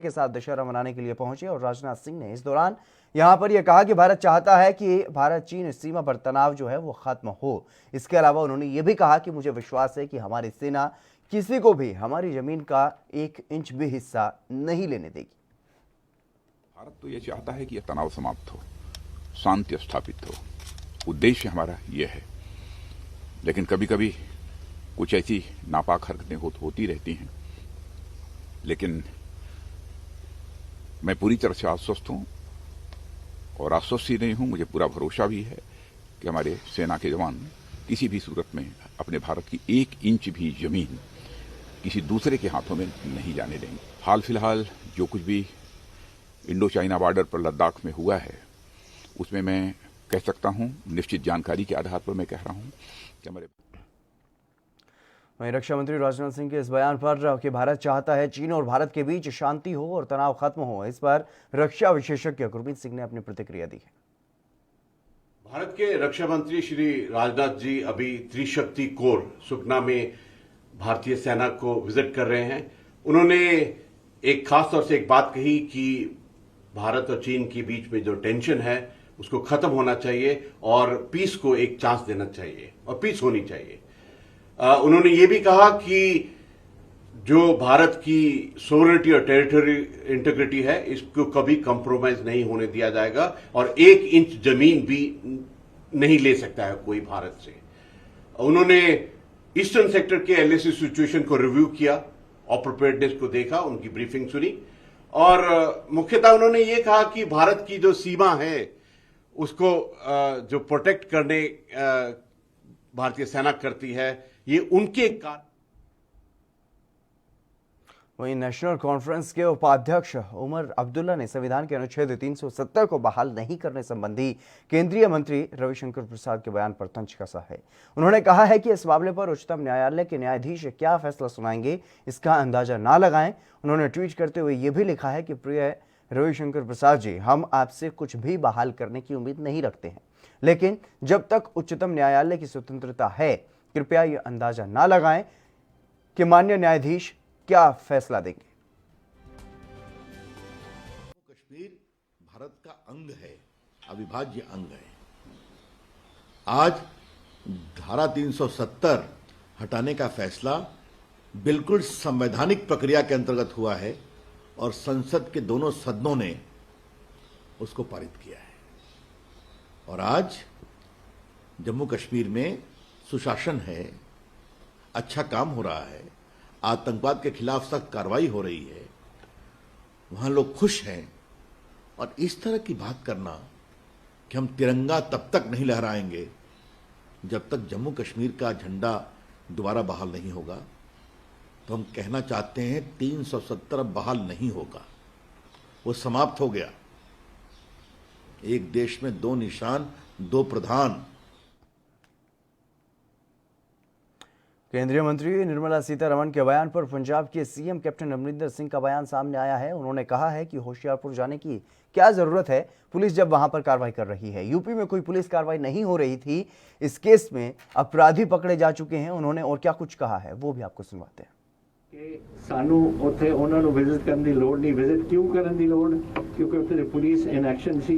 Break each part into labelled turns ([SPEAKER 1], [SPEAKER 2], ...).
[SPEAKER 1] के साथ दशहरा मनाने के लिए पहुंचे और राजनाथ सिंह ने इस दौरान यहां पर यह कहा कि भारत चाहता है कि भारत चीन सीमा पर तनाव जो है वो खत्म हो। इसके अलावा उन्होंने ये भी कहा कि मुझे विश्वास है कि हमारी सेना किसी को भी हमारी जमीन का 1 इंच भी हिस्सा नहीं लेने देगी।
[SPEAKER 2] भारत तो ये चाहता है कि यह तनाव समाप्त हो, शांति स्थापित हो, उद्देश्य हमारा ये है। लेकिन कभी कभी कुछ ऐसी नापाक हरकतें होती रहती हैं, लेकिन मैं पूरी तरह से आश्वस्त हूं और आश्वस्त ही नहीं हूं, मुझे पूरा भरोसा भी है कि हमारे सेना के जवान किसी भी सूरत में अपने भारत की 1 इंच भी जमीन किसी दूसरे के हाथों में नहीं जाने देंगे। हाल फिलहाल जो कुछ भी इंडो चाइना बॉर्डर पर लद्दाख में हुआ है, उसमें मैं कह सकता हूं, निश्चित जानकारी के आधार पर मैं कह रहा हूं कि हमारे
[SPEAKER 1] वहीं रक्षा मंत्री राजनाथ सिंह के इस बयान पर कि भारत चाहता है चीन और भारत के बीच शांति हो और तनाव खत्म हो, इस पर रक्षा विशेषज्ञ गुरमीत सिंह ने अपनी प्रतिक्रिया दी है।
[SPEAKER 3] भारत के रक्षा मंत्री श्री राजनाथ जी अभी त्रिशक्ति कोर सुकना में भारतीय सेना को विजिट कर रहे हैं। उन्होंने एक खास तौर से एक बात कही कि भारत और चीन के बीच में जो टेंशन है उसको खत्म होना चाहिए और पीस को एक चांस देना चाहिए और पीस होनी चाहिए। उन्होंने ये भी कहा कि जो भारत की सोवरेनिटी और टेरिटरी इंटीग्रिटी है इसको कभी कॉम्प्रोमाइज नहीं होने दिया जाएगा और 1 इंच जमीन भी नहीं ले सकता है कोई भारत से। उन्होंने ईस्टर्न सेक्टर के एलएसी सिचुएशन को रिव्यू किया और प्रिपेयर्डनेस को देखा, उनकी ब्रीफिंग सुनी और मुख्यतः उन्होंने ये कहा कि भारत की जो सीमा है उसको जो प्रोटेक्ट करने भारतीय सेना करती है, ये उनके कारण।
[SPEAKER 1] वहीं नेशनल कॉन्फ्रेंस के उपाध्यक्ष उमर अब्दुल्ला ने संविधान के अनुच्छेद 370 को बहाल नहीं करने संबंधी केंद्रीय मंत्री रविशंकर प्रसाद के बयान पर तंज कसा है। उन्होंने कहा है कि इस मामले पर उच्चतम न्यायालय के न्यायाधीश क्या फैसला सुनाएंगे इसका अंदाजा ना लगाएं। उन्होंने ट्वीट करते हुए यह भी लिखा है कि प्रिय रविशंकर प्रसाद जी, हम आपसे कुछ भी बहाल करने की उम्मीद नहीं रखते हैं, लेकिन जब तक उच्चतम न्यायालय की स्वतंत्रता है, कृपया यह अंदाजा ना लगाएं कि माननीय न्यायाधीश क्या फैसला देंगे।
[SPEAKER 4] कश्मीर भारत का अंग है, अविभाज्य अंग है। आज धारा 370 हटाने का फैसला बिल्कुल संवैधानिक प्रक्रिया के अंतर्गत हुआ है और संसद के दोनों सदनों ने उसको पारित किया है और आज जम्मू कश्मीर में सुशासन है, अच्छा काम हो रहा है, आतंकवाद के खिलाफ सख्त कार्रवाई हो रही है, वहां लोग खुश हैं। और इस तरह की बात करना कि हम तिरंगा तब तक नहीं लहराएंगे जब तक जम्मू कश्मीर का झंडा दोबारा बहाल नहीं होगा, तो हम कहना चाहते हैं 370 बहाल नहीं होगा, वो समाप्त हो गया। एक देश में 2 निशान 2 प्रधान।
[SPEAKER 1] केंद्रीय मंत्री निर्मला सीतारमण के बयान पर पंजाब के सीएम कैप्टन अमरिंदर सिंह का बयान सामने आया है। उन्होंने कहा है कि होशियारपुर जाने की क्या जरूरत है, पुलिस जब वहां पर कार्रवाई कर रही है। यूपी में कोई पुलिस कार्रवाई नहीं हो रही थी, इस केस में अपराधी पकड़े जा चुके हैं। उन्होंने और क्या कुछ कहा है वो भी आपको सुनवाते हैं।
[SPEAKER 5] ਸਾਨੂੰ ਉੱਥੇ ਉਹਨਾਂ ਨੂੰ ਵਿਜ਼ਿਟ ਕਰਨ ਦੀ ਲੋੜ ਨਹੀਂ। ਵਿਜ਼ਿਟ ਕਿਉਂ ਕਰਨ ਦੀ ਲੋੜ? ਕਿਉਂਕਿ ਉੱਥੇ ਪੁਲਿਸ ਇਨ ਐਕਸ਼ਨ ਸੀ,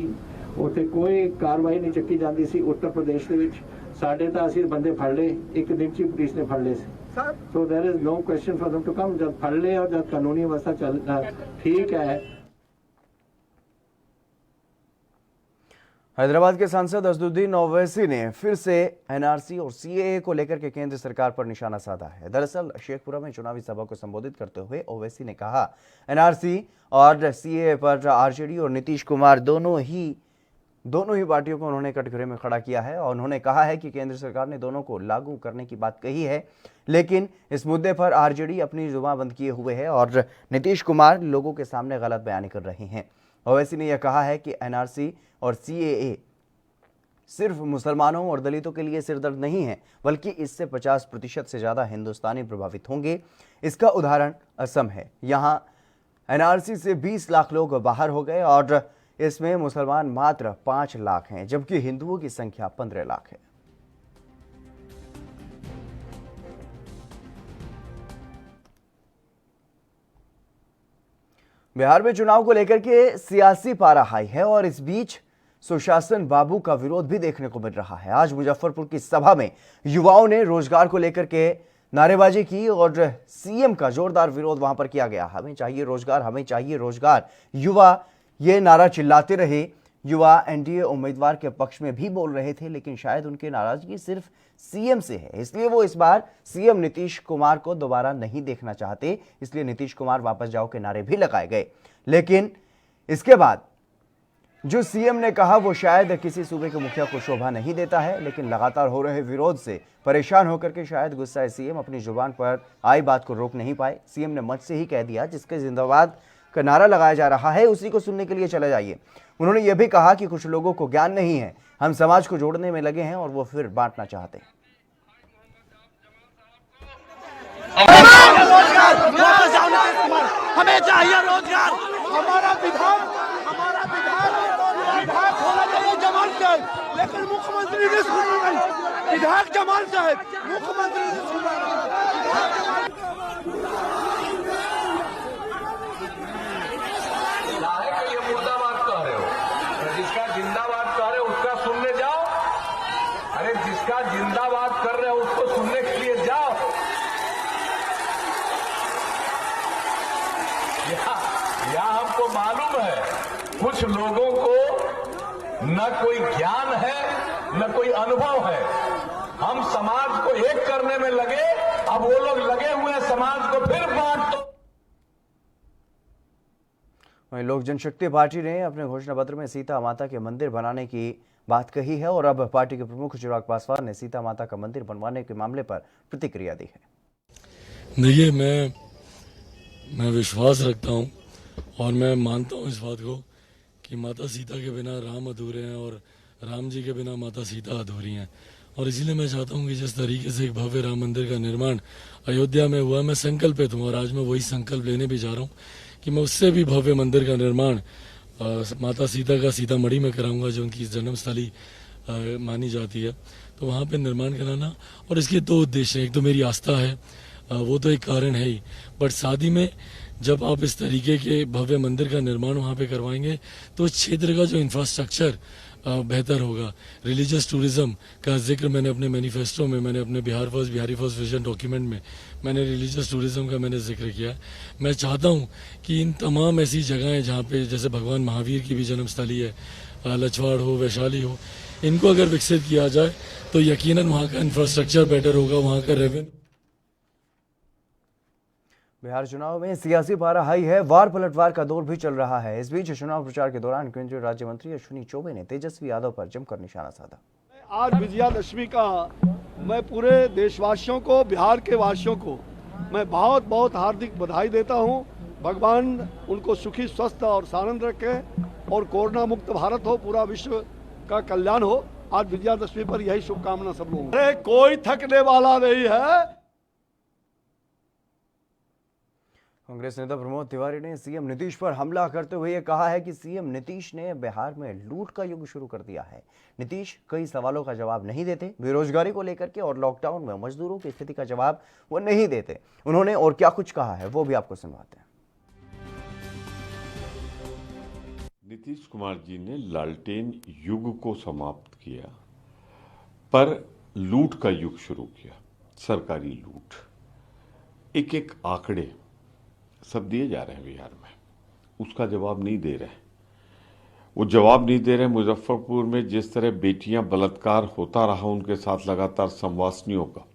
[SPEAKER 5] ਉੱਥੇ ਕੋਈ ਕਾਰਵਾਈ ਨਹੀਂ ਚੱਕੀ ਜਾਂਦੀ ਸੀ। ਉੱਤਰ ਪ੍ਰਦੇਸ਼ ਦੇ ਵਿੱਚ ਸਾਡੇ ਤਾਂ ਅਸੀਂ ਬੰਦੇ ਫੜ ਲਏ, ਇੱਕ ਦਿਨ 'ਚ ਪੁਲਿਸ ਨੇ ਫੜ ਲਏ ਸੀ। So there is no question for them to come. जब फड़ ले और जब कानूनी अवस्था चल ठीक है।
[SPEAKER 1] हैदराबाद के सांसद असदुद्दीन ओवैसी ने फिर से एनआरसी और सीएए को लेकर के केंद्र सरकार पर निशाना साधा है। दरअसल शेखपुरा में चुनावी सभा को संबोधित करते हुए ओवैसी ने कहा, एनआरसी और सीएए पर आरजेडी और नीतीश कुमार दोनों ही पार्टियों को उन्होंने कटघरे में खड़ा किया है और उन्होंने कहा है कि केंद्र सरकार ने दोनों को लागू करने की बात कही है, लेकिन इस मुद्दे पर आरजेडी अपनी जुबान बंद किए हुए है और नीतीश कुमार लोगों के सामने गलत बयानी कर रहे हैं। ओवैसी ने यह कहा है कि एनआरसी और सीएए सिर्फ मुसलमानों और दलितों के लिए सिरदर्द नहीं है, बल्कि इससे 50% से ज्यादा हिंदुस्तानी प्रभावित होंगे। इसका उदाहरण असम है। यहां एनआरसी से 20 लाख लोग बाहर हो गए और इसमें मुसलमान मात्र 5 लाख हैं, जबकि हिंदुओं की संख्या 15 लाख है। बिहार में चुनाव को लेकर के सियासी पारा हाई है और इस बीच सुशासन बाबू का विरोध भी देखने को मिल रहा है। आज मुजफ्फरपुर की सभा में युवाओं ने रोजगार को लेकर के नारेबाजी की और सीएम का जोरदार विरोध वहां पर किया गया। हमें चाहिए रोजगार, हमें चाहिए रोजगार, युवा ये नारा चिल्लाते रहे। युवा एनडीए उम्मीदवार के पक्ष में भी बोल रहे थे, लेकिन शायद उनकी नाराजगी सिर्फ सीएम से है, इसलिए वो इस बार सीएम नीतीश कुमार को दोबारा नहीं देखना चाहते। इसलिए नीतीश कुमार वापस जाओ के नारे भी लगाए गए। लेकिन इसके बाद जो सीएम ने कहा वो शायद किसी सूबे के मुखिया को शोभा नहीं देता है, लेकिन लगातार हो रहे विरोध से परेशान होकर के शायद गुस्साए सीएम अपनी जुबान पर आई बात को रोक नहीं पाए। सीएम ने मंच से ही कह दिया, जिसके जिंदाबाद का नारा लगाया जा रहा है उसी को सुनने के लिए चले जाइए। उन्होंने यह भी कहा कि कुछ लोगों को ज्ञान नहीं है, हम समाज को जोड़ने में लगे हैं और वो फिर बांटना चाहते हैं।
[SPEAKER 6] हमें चाहिए रोजगार। हमारा विधान विधायक होना चाहिए जमाल साहब, लेकिन मुख्यमंत्री ने सुन रही। विधायक जमाल साहब, मुख्यमंत्री ने सुन
[SPEAKER 7] मुर्दाबाद कह रहे हो, जिसका जिंदाबाद कह रहे हो उसका सुनने जाओ। अरे जिसका जिंदाबाद कर रहे हो उसको सुनने के लिए जाओ। या हमको मालूम है कुछ लोगों को न कोई ज्ञान है न कोई अनुभव है। हम समाज को एक करने में लगे, अब वो लोग लगे हुए हैं समाज को फिर बांट दो।
[SPEAKER 1] वहीं लोक जनशक्ति पार्टी ने अपने घोषणा पत्र में सीता माता के मंदिर बनाने की बात कही है और अब पार्टी के प्रमुख चिराग पासवान ने सीता माता का मंदिर बनवाने के मामले पर प्रतिक्रिया दी है।
[SPEAKER 8] देखिए, मैं विश्वास रखता हूं और मैं मानता हूं इस बात को कि माता सीता के बिना राम अधूरे हैं और राम जी के बिना माता सीता अधूरी हैं। और इसीलिए मैं चाहता हूं कि जिस तरीके से एक भव्य राम मंदिर का निर्माण अयोध्या में हुआ, मैं संकल्पित हूं और आज मैं वही संकल्प लेने भी जा रहा हूं कि मैं उससे भी भव्य मंदिर का निर्माण माता सीता का सीतामढ़ी में कराऊंगा, जो उनकी जन्मस्थली मानी जाती है। तो वहाँ पे निर्माण कराना, और इसके दो उद्देश्य हैं। एक तो मेरी आस्था है, वो तो एक कारण है ही, बट शादी में जब आप इस तरीके के भव्य मंदिर का निर्माण वहाँ पे करवाएंगे तो इस क्षेत्र का जो इंफ्रास्ट्रक्चर बेहतर होगा। रिलीजियस टूरिज्म का जिक्र मैंने अपने मैनिफेस्टो में, मैंने अपने बिहारी फर्स्ट विजन डॉक्यूमेंट में मैंने रिलीजियस टूरिज्म का मैंने जिक्र किया। मैं चाहता हूँ कि इन तमाम ऐसी जगहें जहाँ पे जैसे भगवान महावीर की भी जन्मस्थली है, लछवाड़ हो, वैशाली हो, इनको अगर विकसित किया जाए तो यकीनन वहाँ का इंफ्रास्ट्रक्चर बेटर होगा, वहाँ का रेवेन्यू।
[SPEAKER 1] बिहार चुनाव में सियासी पारा हाई है, वार पलटवार का दौर भी चल रहा है। इस बीच चुनाव प्रचार के दौरान केंद्रीय राज्य मंत्री अश्विनी चौबे ने तेजस्वी यादव पर जमकर निशाना साधा।
[SPEAKER 9] आज विजयादशमी का मैं पूरे देशवासियों को, बिहार के वासियों को मैं बहुत बहुत हार्दिक बधाई देता हूं। भगवान उनको सुखी, स्वस्थ और सानंद रखे और कोरोना मुक्त भारत हो, पूरा विश्व का कल्याण हो। आज विजयादशमी पर यही शुभकामना सब लोगों को। अरे कोई थकने वाला नहीं है।
[SPEAKER 1] कांग्रेस नेता प्रमोद तिवारी ने सीएम नीतीश पर हमला करते हुए यह कहा है कि सीएम नीतीश ने बिहार में लूट का युग शुरू कर दिया है। नीतीश कई सवालों का जवाब नहीं देते, बेरोजगारी को लेकर के और लॉकडाउन में मजदूरों की स्थिति का जवाब वो नहीं देते। उन्होंने और क्या कुछ कहा है वो भी आपको सुनवाते हैं।
[SPEAKER 10] नीतीश कुमार जी ने लालटेन युग को समाप्त किया, पर लूट का युग शुरू किया, सरकारी लूट। एक एक आंकड़े सब दिए जा रहे हैं बिहार में, उसका जवाब नहीं दे रहे। वो जवाब नहीं दे रहे। मुजफ्फरपुर में जिस तरह बेटियां बलात्कार होता रहा उनके साथ लगातार संवासनियों का,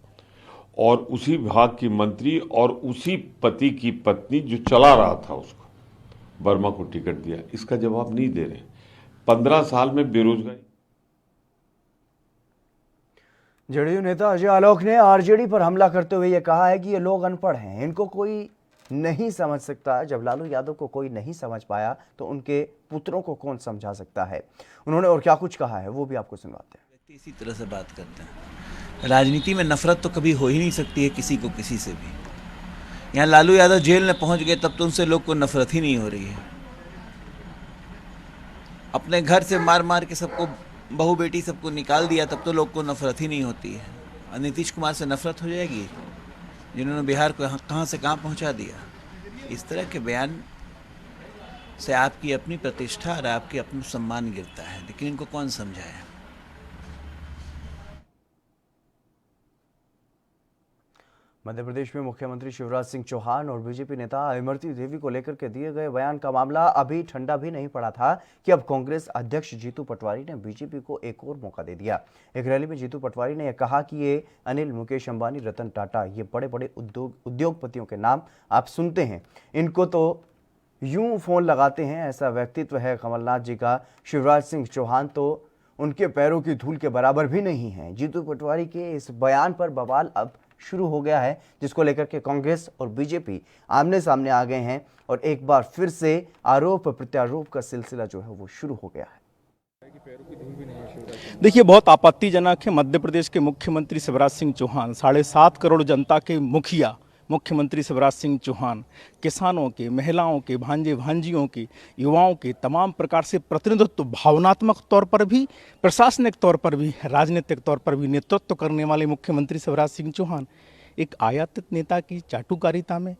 [SPEAKER 10] और उसी विभाग की मंत्री और उसी पति की पत्नी जो चला रहा था उसको, वर्मा को टिकट दिया, इसका जवाब नहीं दे रहे। 15 साल में बेरोजगारी।
[SPEAKER 1] जेडीयू नेता अजय आलोक ने आरजेडी पर हमला करते हुए यह कहा है कि ये लोग अनपढ़ हैं, इनको कोई नहीं समझ सकता। जब लालू यादव को कोई नहीं समझ पाया तो उनके पुत्रों को कौन समझा सकता है। उन्होंने और क्या कुछ कहा है वो भी आपको सुनवाते हैं।
[SPEAKER 11] इसी तरह से बात करते हैं। राजनीति में नफरत तो कभी हो ही नहीं सकती है किसी को किसी से भी। यहाँ लालू यादव जेल में पहुंच गए तब तो उनसे लोग को नफरत ही नहीं हो रही है। अपने घर से मार मार के सबको, बहू बेटी सबको निकाल दिया तब तो लोग को नफरत ही नहीं होती है। और नीतीश कुमार से नफरत हो जाएगी जिन्होंने बिहार को कहां से कहां पहुंचा दिया। इस तरह के बयान से आपकी अपनी प्रतिष्ठा और आपके अपना सम्मान गिरता है, लेकिन इनको कौन समझाए।
[SPEAKER 1] मध्य प्रदेश में मुख्यमंत्री शिवराज सिंह चौहान और बीजेपी नेता इमरती देवी को लेकर के दिए गए बयान का मामला अभी ठंडा भी नहीं पड़ा था कि अब कांग्रेस अध्यक्ष जीतू पटवारी ने बीजेपी को एक और मौका दे दिया। एक रैली में जीतू पटवारी ने कहा कि ये अनिल, मुकेश अंबानी, रतन टाटा, ये बड़े बड़े उद्योगपतियों के नाम आप सुनते हैं, इनको तो यूं फोन लगाते हैं, ऐसा व्यक्तित्व है कमलनाथ जी का। शिवराज सिंह चौहान तो उनके पैरों की धूल के बराबर भी नहीं है। जीतू पटवारी के इस बयान पर बवाल अब शुरू हो गया है, जिसको लेकर के कांग्रेस और बीजेपी आमने सामने आ गए हैं और एक बार फिर से आरोप प्रत्यारोप का सिलसिला जो है वो शुरू हो गया है।
[SPEAKER 12] देखिए, बहुत आपत्तिजनक है। मध्य प्रदेश के मुख्यमंत्री शिवराज सिंह चौहान, 7.5 करोड़ जनता के मुखिया मुख्यमंत्री शिवराज सिंह चौहान किसानों के, महिलाओं के, भांजे भांजियों के, युवाओं के तमाम प्रकार से प्रतिनिधित्व, भावनात्मक तौर पर भी, प्रशासनिक तौर पर भी, राजनीतिक तौर पर भी नेतृत्व करने वाले मुख्यमंत्री शिवराज सिंह चौहान एक आयातित नेता की चाटुकारिता में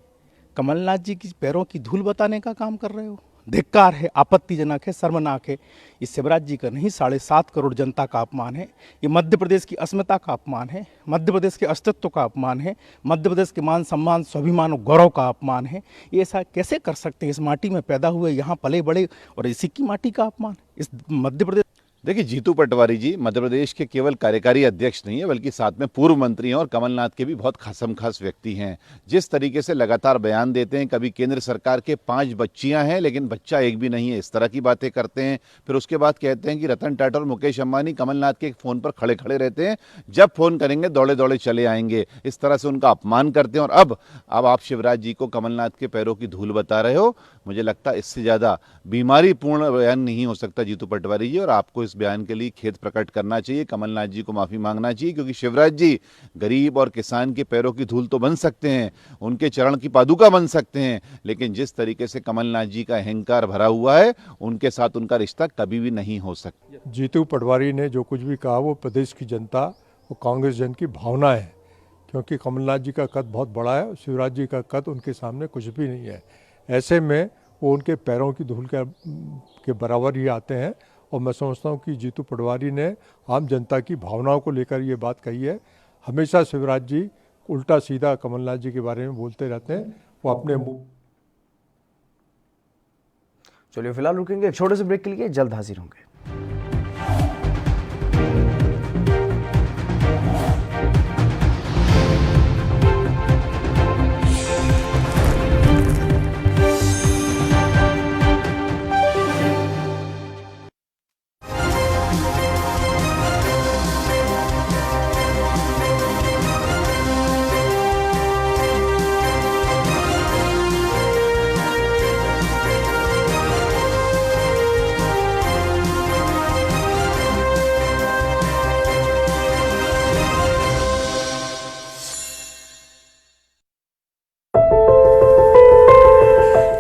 [SPEAKER 12] कमलनाथ जी की पैरों की धूल बताने का काम कर रहे हो। धिक्कार है, आपत्तिजनक है, शर्मनाक है। ये शिवराज जी का नहीं, 7.5 करोड़ जनता का अपमान है। ये मध्य प्रदेश की अस्मिता का अपमान है, मध्य प्रदेश के अस्तित्व का अपमान है, मध्य प्रदेश के मान सम्मान, स्वाभिमान और गौरव का अपमान है। ये ऐसा कैसे कर सकते हैं? इस माटी में पैदा हुए, यहाँ पले बड़े, और इसी की माटी का अपमान इस मध्य प्रदेश।
[SPEAKER 13] देखिए, जीतू पटवारी जी मध्य प्रदेश के केवल कार्यकारी अध्यक्ष नहीं है, बल्कि साथ में पूर्व मंत्री हैं और कमलनाथ के भी बहुत खास व्यक्ति हैं। जिस तरीके से लगातार बयान देते हैं, कभी केंद्र सरकार के 5 बच्चियां हैं लेकिन बच्चा एक भी नहीं है, इस तरह की बातें करते हैं। फिर उसके बाद कहते हैं कि रतन टाटा और मुकेश अंबानी कमलनाथ के फोन पर खड़े खड़े रहते हैं, जब फोन करेंगे दौड़े दौड़े चले आएंगे। इस तरह से उनका अपमान करते हैं। और अब आप शिवराज जी को कमलनाथ के पैरों की धूल बता रहे हो। मुझे लगता है इससे ज्यादा बीमारीपूर्ण बयान नहीं हो सकता जीतू पटवारी जी, और आपको इस बयान के लिए खेद प्रकट करना चाहिए, कमलनाथ जी को माफी मांगना चाहिए, क्योंकि शिवराज जी गरीब और किसान के पैरों की धूल तो बन सकते हैं, उनके चरण की पादुका बन सकते हैं, लेकिन जिस तरीके से कमलनाथ जी का अहंकार भरा हुआ है, उनके साथ उनका रिश्ता कभी भी नहीं हो सकता।
[SPEAKER 14] जीतू पटवारी ने जो कुछ भी कहा वो प्रदेश की जनता और कांग्रेस जन की भावना है, क्योंकि कमलनाथ जी का कद बहुत बड़ा है, शिवराज जी का कद उनके सामने कुछ भी नहीं है। ऐसे में वो उनके पैरों की धूल के बराबर ही आते हैं। और मैं समझता हूँ कि जीतू पटवारी ने आम जनता की भावनाओं को लेकर ये बात कही है। हमेशा शिवराज जी उल्टा सीधा कमलनाथ जी के बारे में बोलते रहते हैं। वो अपने मुंह।
[SPEAKER 1] चलिए फिलहाल रुकेंगे एक छोटे से ब्रेक के लिए, जल्द हाजिर होंगे।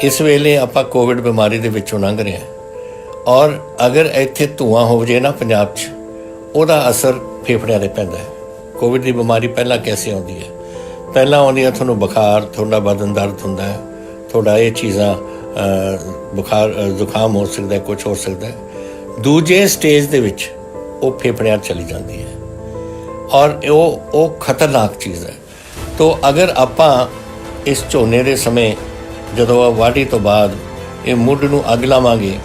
[SPEAKER 15] ਇਸ ਵੇਲੇ ਆਪਾਂ ਕੋਵਿਡ ਬਿਮਾਰੀ ਦੇ ਵਿੱਚੋਂ ਲੰਘ ਰਹੇ ਹਾਂ, ਔਰ ਅਗਰ ਇੱਥੇ ਧੂਆਂ ਹੋ ਜੇ ਨਾ ਪੰਜਾਬ 'ਚ, ਉਹਦਾ ਅਸਰ ਫੇਫੜਿਆਂ 'ਤੇ ਪੈਂਦਾ ਹੈ। ਕੋਵਿਡ ਦੀ ਬਿਮਾਰੀ ਪਹਿਲਾਂ ਕੈਸੇ ਆਉਂਦੀ ਹੈ? ਪਹਿਲਾਂ ਆਉਂਦੀਆਂ ਤੁਹਾਨੂੰ ਬੁਖਾਰ, ਤੁਹਾਡਾ ਬਦਨ ਦਰਦ ਹੁੰਦਾ ਹੈ, ਤੁਹਾਡਾ ਇਹ ਚੀਜ਼ਾਂ ਬੁਖਾਰ ਜ਼ੁਕਾਮ ਹੋ ਸਕਦਾ, ਕੁਝ ਹੋ ਸਕਦਾ ਹੈ। ਦੂਜੇ ਸਟੇਜ ਦੇ ਵਿੱਚ ਉਹ ਫੇਫੜਿਆਂ 'ਚ ਚਲੀ ਜਾਂਦੀ ਹੈ, ਔਰ ਉਹ ਖਤਰਨਾਕ ਚੀਜ਼ ਹੈ। ਤੋ ਅਗਰ ਆਪਾਂ ਇਸ ਝੋਨੇ ਦੇ ਸਮੇਂ ਜਦੋਂ ਵਾਢੀ ਤੋਂ ਬਾਅਦ ਇਹ ਮੁੱਢ ਨੂੰ ਅੱਗ ਲਾਵਾਂਗੇ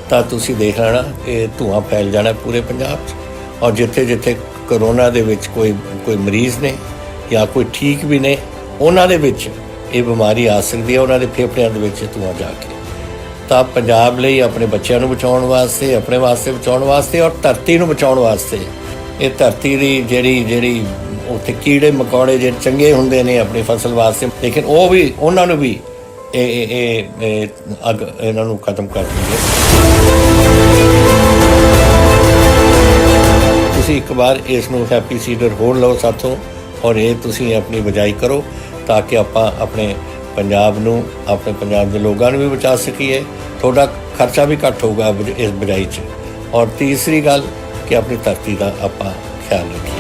[SPEAKER 15] ਤਾਂ ਤੁਸੀਂ ਦੇਖ ਲੈਣਾ ਇਹ ਧੂਆਂ ਫੈਲ ਜਾਣਾ ਪੂਰੇ ਪੰਜਾਬ 'ਚ। ਔਰ ਜਿੱਥੇ ਜਿੱਥੇ ਕਰੋਨਾ ਦੇ ਵਿੱਚ ਕੋਈ ਮਰੀਜ਼ ਨੇ ਜਾਂ ਕੋਈ ਠੀਕ ਵੀ ਨੇ, ਉਹਨਾਂ ਦੇ ਵਿੱਚ ਇਹ ਬਿਮਾਰੀ ਆ ਸਕਦੀ ਹੈ, ਉਹਨਾਂ ਦੇ ਫੇਫੜਿਆਂ ਦੇ ਵਿੱਚ ਧੂਆਂ ਜਾ ਕੇ। ਤਾਂ ਪੰਜਾਬ ਲਈ ਆਪਣੇ ਬੱਚਿਆਂ ਨੂੰ ਬਚਾਉਣ ਵਾਸਤੇ, ਆਪਣੇ ਵਾਸਤੇ ਬਚਾਉਣ ਵਾਸਤੇ, ਔਰ ਧਰਤੀ ਨੂੰ ਬਚਾਉਣ ਵਾਸਤੇ, ਇਹ ਧਰਤੀ ਦੀ ਜਿਹੜੀ ਉੱਥੇ ਕੀੜੇ ਮਕੌੜੇ ਜਿਹੜੇ ਚੰਗੇ ਹੁੰਦੇ ਨੇ ਆਪਣੀ ਫਸਲ ਵਾਸਤੇ, ਲੇਕਿਨ ਉਹ ਵੀ ਉਹਨਾਂ ਨੂੰ ਵੀ ਅੱਗ ਇਹਨਾਂ ਨੂੰ ਖਤਮ ਕਰ ਦਿੰਦੇ। ਤੁਸੀਂ ਇੱਕ ਵਾਰ ਇਸ ਨੂੰ ਹੈਪੀ ਸੀਡਰ ਹੋਰ ਲਓ ਸਾਥੋਂ, ਔਰ ਇਹ ਤੁਸੀਂ ਆਪਣੀ ਬਿਜਾਈ ਕਰੋ ਤਾਂ ਕਿ ਆਪਾਂ ਆਪਣੇ ਪੰਜਾਬ ਨੂੰ, ਆਪਣੇ ਪੰਜਾਬ ਦੇ ਲੋਕਾਂ ਨੂੰ ਵੀ ਬਚਾ ਸਕੀਏ। ਤੁਹਾਡਾ ਖਰਚਾ ਵੀ ਘੱਟ ਹੋਊਗਾ ਇਸ ਬਿਜਾਈ 'ਚ। ਔਰ ਤੀਸਰੀ ਗੱਲ ਕਿ ਆਪਣੀ ਧਰਤੀ ਦਾ ਆਪਾਂ ਖਿਆਲ ਰੱਖੀਏ।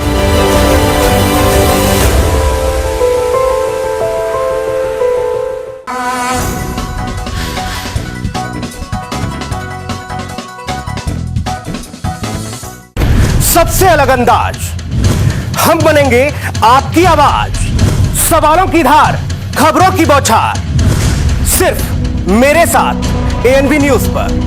[SPEAKER 6] सबसे अलग अंदाज। हम बनेंगे आपकी आवाज, सवालों की धार, खबरों की बौछार, सिर्फ मेरे साथ एएनबी न्यूज पर।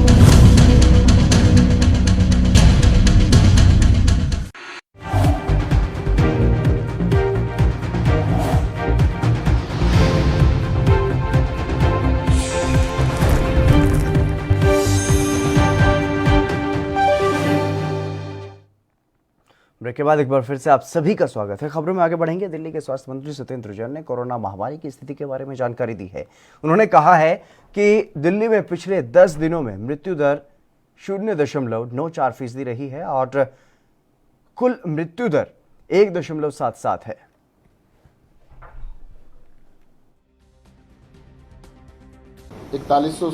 [SPEAKER 1] ब्रेक के बाद एक बार फिर से आप सभी का स्वागत है। खबरों में आगे बढ़ेंगे। दिल्ली के स्वास्थ्य मंत्री सत्येंद्र जैन ने कोरोना महामारी की स्थिति के बारे में जानकारी दी है। उन्होंने कहा है कि दिल्ली में पिछले 10 दिनों में मृत्यु दर 0.94% रही है और कुल मृत्यु दर 1.77 है।
[SPEAKER 16] इकतालीस सौ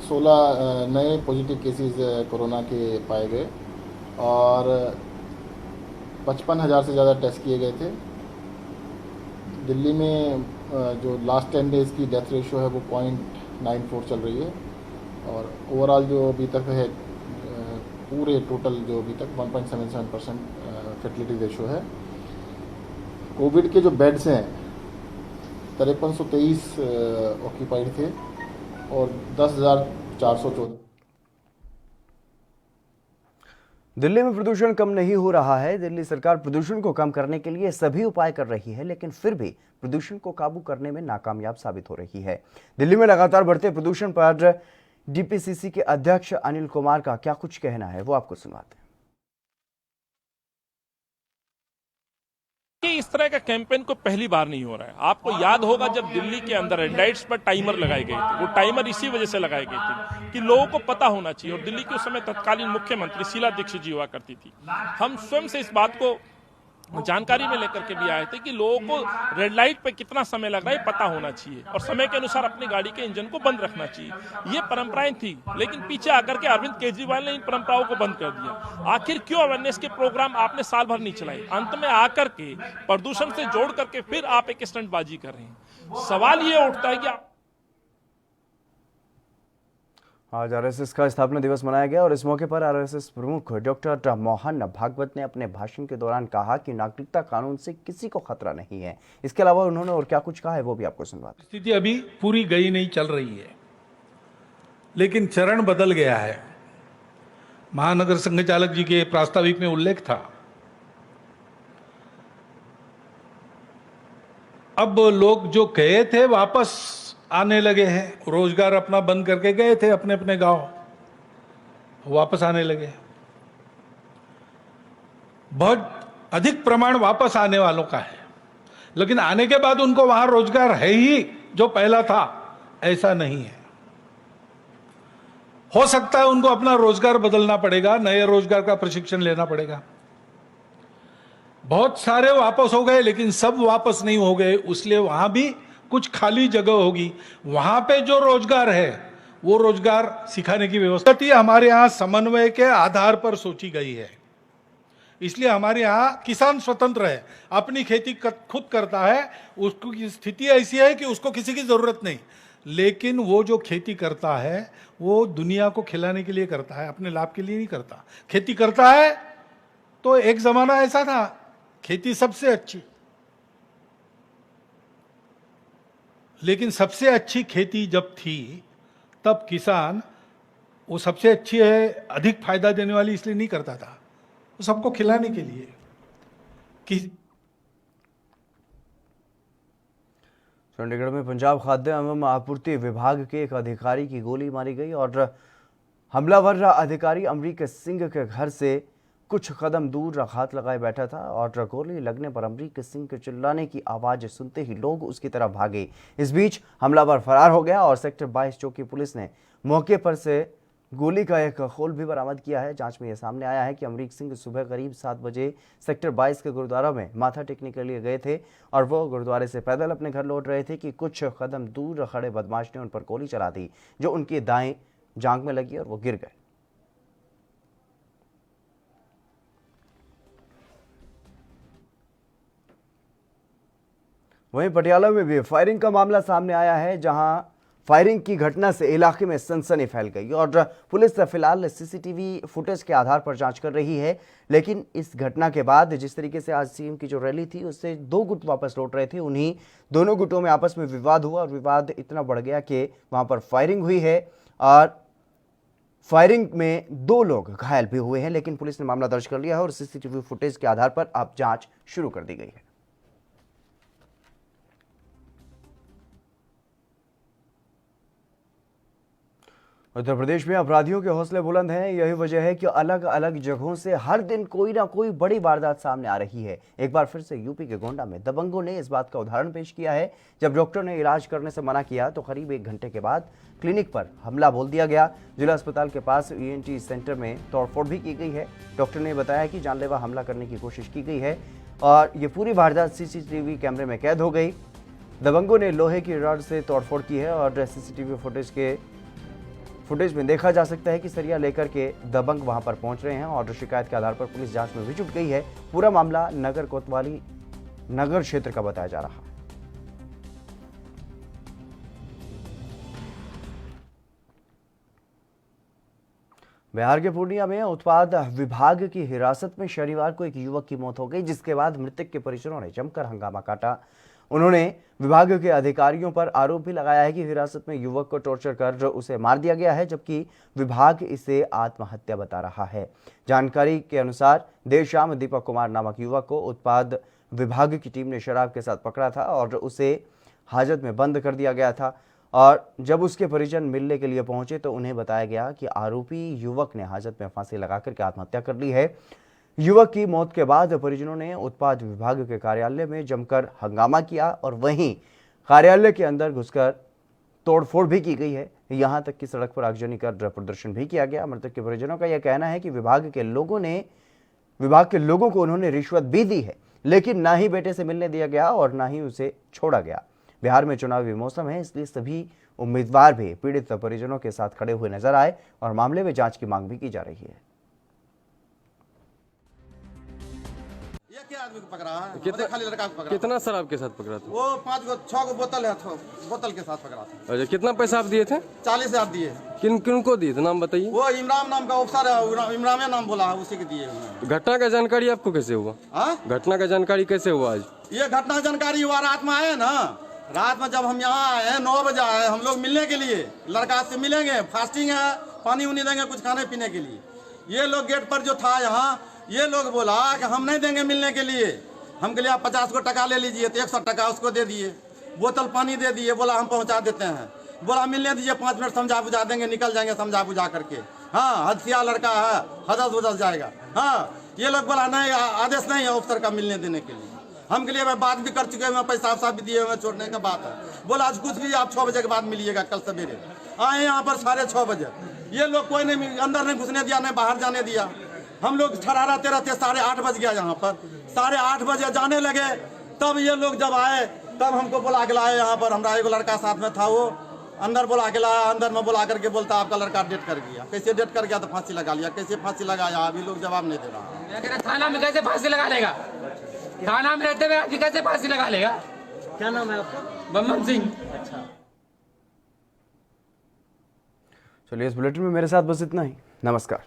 [SPEAKER 16] 16 नए पॉजिटिव केसेस कोरोना के पाए गए और 55,000 से ज़्यादा टेस्ट किए गए थे। दिल्ली में जो लास्ट 10 डेज़ की डेथ रेशियो है वो 0.94 चल रही है और ओवरऑल जो अभी तक है पूरे टोटल जो अभी तक 1.77% फर्टिलिटी रेशियो है। कोविड के जो बेड्स हैं 5323 ऑक्यूपाइड थे और 10,414।
[SPEAKER 1] दिल्ली में प्रदूषण कम नहीं हो रहा है। दिल्ली सरकार प्रदूषण को कम करने के लिए सभी उपाय कर रही है, लेकिन फिर भी प्रदूषण को काबू करने में नाकामयाब साबित हो रही है। दिल्ली में लगातार बढ़ते प्रदूषण पर डीपीसीसी के अध्यक्ष अनिल कुमार का क्या कुछ कहना है, वो आपको सुनाते हैं।
[SPEAKER 17] कि इस तरह का कैंपेन को पहली बार नहीं हो रहा है। आपको याद होगा जब दिल्ली के अंदर रेड लाइट्स पर टाइमर लगाए गए थे, वो टाइमर इसी वजह से लगाए गए थे कि लोगों को पता होना चाहिए। और दिल्ली के उस समय तत्कालीन मुख्यमंत्री शीला दीक्षित जी हुआ करती थी। हम स्वयं से इस बात को जानकारी में लेकर के भी आए थे कि लोगों को रेड लाइट पे कितना समय लग रहा है पता होना चाहिए और समय के अनुसार अपनी गाड़ी के इंजन को बंद रखना चाहिए। ये परंपराएं थी, लेकिन पीछे आकर के अरविंद केजरीवाल ने इन परंपराओं को बंद कर दिया। आखिर क्यों अवेयरनेस के प्रोग्राम आपने साल भर नहीं चलाए? अंत में आकर के प्रदूषण से जोड़ करके फिर आप एक स्टंटबाजी कर रहे हैं। सवाल ये उठता है कि आप
[SPEAKER 1] आज आरएसएस का स्थापना दिवस मनाया गया और इस मौके पर आरएसएस प्रमुख डॉक्टर मोहन भागवत ने अपने भाषण के दौरान कहा कि नागरिकता कानून से किसी को खतरा नहीं है। इसके अलावा उन्होंने और क्या कुछ कहा है वो भी आपको सुनवाते हैं।
[SPEAKER 18] स्थिति अभी पूरी गई नहीं, चल रही है, लेकिन चरण बदल गया है। महानगर संघचालक जी के प्रास्ताविक में उल्लेख था, अब लोग जो गए थे वापस आने लगे हैं। रोजगार अपना बंद करके गए थे अपने अपने गांव, वापस आने लगे। बहुत अधिक प्रमाण वापस आने वालों का है, लेकिन आने के बाद उनको वहां रोजगार है ही जो पहला था, ऐसा नहीं है। हो सकता है उनको अपना रोजगार बदलना पड़ेगा, नए रोजगार का प्रशिक्षण लेना पड़ेगा। बहुत सारे वापस हो गए, लेकिन सब वापस नहीं हो गए, इसलिए वहां भी कुछ खाली जगह होगी। वहां पे जो रोजगार है वो रोजगार सिखाने की व्यवस्था हमारे यहाँ समन्वय के आधार पर सोची गई है। इसलिए हमारे यहाँ किसान स्वतंत्र है, अपनी खेती खुद करता है। उसकी स्थिति ऐसी है कि उसको किसी की जरूरत नहीं, लेकिन वो जो खेती करता है वो दुनिया को खिलाने के लिए करता है, अपने लाभ के लिए नहीं करता। खेती करता है तो एक जमाना ऐसा था खेती सबसे अच्छी, लेकिन सबसे अच्छी खेती जब थी तब किसान वो सबसे अच्छी है, अधिक फायदा देने वाली इसलिए नहीं करता था, वो सबको खिलाने के लिए कि
[SPEAKER 1] चंडीगढ़ में पंजाब खाद्य एवं आपूर्ति विभाग के एक अधिकारी की गोली मारी गई और हमलावर अधिकारी अमरीक सिंह के घर से कुछ कदम दूर हाथ लगाए बैठा था और गोली लगने पर अमरीक सिंह के चिल्लाने की आवाज सुनते ही लोग उसकी तरफ भागे। इस बीच हमलावर फरार हो गया और सेक्टर 22 चौकी पुलिस ने मौके पर से गोली का एक खोल भी बरामद किया है। जांच में यह सामने आया है कि अमरीक सिंह सुबह करीब 7 बजे सेक्टर 22 के गुरुद्वारा में माथा टेकने के लिए गए थे और वो गुरुद्वारे से पैदल अपने घर लौट रहे थे कि कुछ कदम दूर खड़े बदमाश ने उन पर गोली चला दी, जो उनकी दाएं जांघ में लगी और वो गिर गए। वहीं पटियाला में भी फायरिंग का मामला सामने आया है, जहां फायरिंग की घटना से इलाके में सनसनी फैल गई और पुलिस फिलहाल सीसीटीवी फुटेज के आधार पर जांच कर रही है। लेकिन इस घटना के बाद जिस तरीके से आज सीएम की जो रैली थी उससे दो गुट वापस लौट रहे थे, उन्हीं दोनों गुटों में आपस में विवाद हुआ और विवाद इतना बढ़ गया कि वहां पर फायरिंग हुई है और फायरिंग में 2 लोग घायल भी हुए हैं। लेकिन पुलिस ने मामला दर्ज कर लिया है और सीसीटीवी फुटेज के आधार पर अब जांच शुरू कर दी गई है। उत्तर प्रदेश में अपराधियों के हौसले बुलंद हैं। यही वजह है कि अलग अलग जगहों से हर दिन कोई ना कोई बड़ी वारदात सामने आ रही है। एक बार फिर से यूपी के गोंडा में दबंगों ने इस बात का उदाहरण पेश किया है। जब डॉक्टर ने इलाज करने से मना किया तो करीब 1 घंटे के बाद क्लिनिक पर हमला बोल दिया गया। जिला अस्पताल के पास ENT सेंटर में तोड़फोड़ भी की गई है। डॉक्टर ने बताया कि जानलेवा हमला करने की कोशिश की गई है और ये पूरी वारदात CCTV कैमरे में कैद हो गई। दबंगों ने लोहे की रॉड से तोड़फोड़ की है और CCTV फुटेज में देखा जा सकता है कि सरिया लेकर के दबंग वहां पर पहुंच रहे हैं और शिकायत के आधार पर पुलिस जांच में भी जुट गई है। पूरा मामला नगर कोतवाली नगर क्षेत्र का बताया जा रहा है। बिहार के पूर्णिया में उत्पाद विभाग की हिरासत में शनिवार को एक युवक की मौत हो गई, जिसके बाद मृतक के परिजनों ने जमकर हंगामा काटा। उन्होंने विभाग के अधिकारियों पर आरोप भी लगाया है कि हिरासत में युवक को टॉर्चर कर उसे मार दिया गया है, जबकि विभाग इसे आत्महत्या बता रहा है। जानकारी के अनुसार देर शाम दीपक कुमार नामक युवक को उत्पाद विभाग की टीम ने शराब के साथ पकड़ा था और उसे हाजत में बंद कर दिया गया था और जब उसके परिजन मिलने के लिए पहुंचे तो उन्हें बताया गया कि आरोपी युवक ने हाजत में फांसी लगाकर के आत्महत्या कर ली है। युवक की मौत के बाद परिजनों ने उत्पाद विभाग के कार्यालय में जमकर हंगामा किया और वहीं कार्यालय के अंदर घुसकर तोड़फोड़ भी की गई है। यहां तक कि सड़क पर आगजनी कर प्रदर्शन भी किया गया। मृतक के परिजनों का यह कहना है कि विभाग के लोगों को उन्होंने रिश्वत भी दी है, लेकिन ना ही बेटे से मिलने दिया गया और ना ही उसे छोड़ा गया। बिहार में चुनावी मौसम है, इसलिए सभी उम्मीदवार भी पीड़ित परिजनों के साथ खड़े हुए नजर आए और मामले में जांच की मांग भी की जा रही है।
[SPEAKER 19] क्या आदमी को पकड़ा है? खाली लड़का को पकड़ा। कितना शराब के साथ पकड़ा था? वो 6 गो बोतल है, बोतल के साथ पकड़ा था। अच्छा, कितना पैसा आप दिए थे? 40,000 दिए। किन को दिए थे, नाम बताइए। वो इमरान नाम का अफसर है, इमरान नाम बोला है, उसी के दिए। घटना का जानकारी आपको कैसे हुआ? घटना का जानकारी कैसे हुआ? आज ये घटना जानकारी हुआ रात में आए ना, रात में जब हम यहाँ आए 9 बजे आए हम लोग मिलने के लिए, लड़का से मिलेंगे, फास्टिंग है, पानी उनी देंगे कुछ खाने पीने के लिए। ये लोग गेट पर जो था यहाँ, ये लोग बोला कि हम नहीं देंगे मिलने के लिए। हम के लिए आप 50 को टका ले लीजिए, तो 100 टका उसको दे दिए, बोतल पानी दे दिए, बोला हम पहुंचा देते हैं। बोला मिलने दीजिए, 5 मिनट समझा बुझा देंगे, निकल जाएंगे समझा बुझा करके। हाँ, हदसिया लड़का है, हदस जाएगा। हाँ, ये लोग बोला नहीं, आदेश नहीं है अफसर का मिलने देने के लिए। हम के लिए बात भी कर चुके हैं, पैसा भी दिए हुए, छोड़ने का बात है। बोला आज कुछ भी आप 6 बजे के बाद मिलिएगा, कल सवेरे आए यहाँ पर 6:30 बजे। ये लोग कोई नहीं अंदर नहीं घुसने दिया, नहीं बाहर जाने दिया। हम लोग ठहराते रहते 8:30 बज गया यहाँ पर। 8:30 बजे जाने लगे, तब ये लोग जब आए तब हमको बुला के लाए यहाँ पर। हमारा एक लड़का साथ में था, वो अंदर बुला के लाया। अंदर में बुला करके बोलता आपका लड़का डेट कर गया। कैसे डेट कर गया? तो फांसी लगा लिया। कैसे फांसी लगाया? अभी लोग जवाब नहीं दे रहा।
[SPEAKER 20] थाना में कैसे फांसी लगा लेगा? थाना में रहते हुए कैसे फांसी लगा लेगा? क्या नाम है आपका? बम्बम सिंह। अच्छा,
[SPEAKER 1] चलिए इस बुलेटिन में मेरे साथ बस इतना ही। नमस्कार।